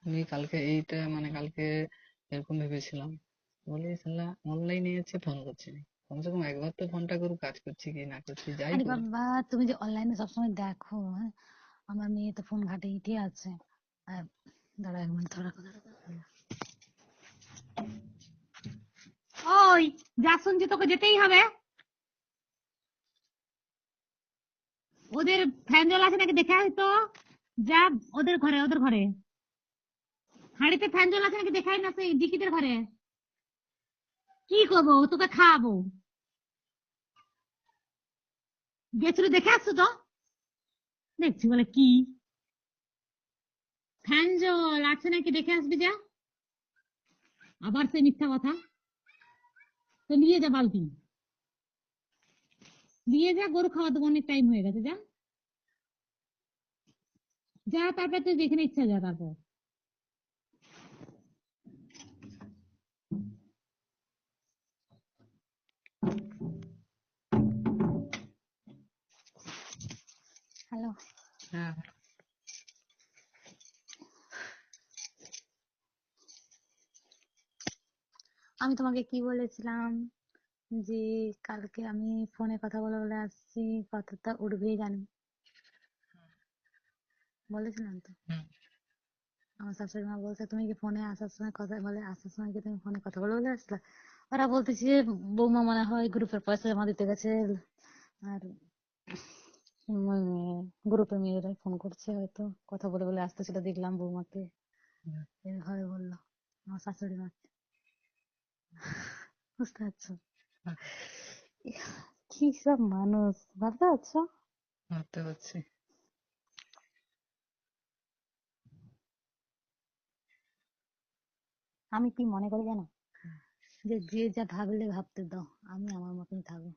আমি কালকে এইটা মানে কালকে এরকম ভেবেছিলাম, বলি শালা অনলাইনে আছে ফোন করছি না, কমসে কম একবার তো ফোনটা করুক, কাজ করছি কি না করছি যাই আরে করুক। বাবা, তুমি যে অনলাইনে সবসময় দেখো, হ্যাঁ, আমার মেয়ে তো ফোন ঘাটেই আছে। আর দাঁড়া এক মিনিট, দাঁড়া দাঁড়া দাঁড়া। ওই, যা শুনছি তোকে যেতেই হবে। ওদের ফ্যান জ্বলা আছে নাকি দেখে আয় তো। যা, ওদের ঘরে, ওদের ঘরে হাঁড়িতে ফ্যান জ্বলা আছে নাকি দেখাই না, সেই ডিকিদের ঘরে। কি করবো, তোকে খাওয়াবো। গেছিল দেখে আসছো তো। দেখছি বলে কি, ফ্যান জল আছে নাকি দেখে আসবি যা। আবার সেই মিথ্যা কথা। তো নিয়ে যা বালতি, নিয়ে যা, গরু খাওয়া দেবো, অনেক টাইম হয়ে গেছে, যা। যা, তারপর তুই যেখানে ইচ্ছা যা তারপর। হ্যালো। হ্যাঁ, আমি তোমাকে কি বলেছিলাম, যে কালকে আমি ফোনে কথা বলে বলে আসছি, কথাটা উঠবেই জানি, বলেছিলাম তো। হুম, আমার শাশুড়ি মা বলছে, তুমি কি ফোনে আসার সময় কথা বলে, আসার সময় কি তুমি ফোনে কথা বলে বলে আসলা? ওরা বলতেছে যে বৌমা মনে হয় গ্রুপের পয়সা জমা দিতে গেছে, আর গ্রুপের মেয়েরাই ফোন করছে, হয়তো কথা বলে বলে আসতেছিল, দেখলাম বৌমাকে। হুম, এভাবে বললো আমার শাশুড়ি মা। বুঝতে পারছো? হুম, কি সব মানুষ, ভাবতে পারছো? ভাবতে পারছি। আমি কি মনে করি জানো, যে যে যা ভাবলে ভাবতে দাও, আমি আমার মতন থাকবো।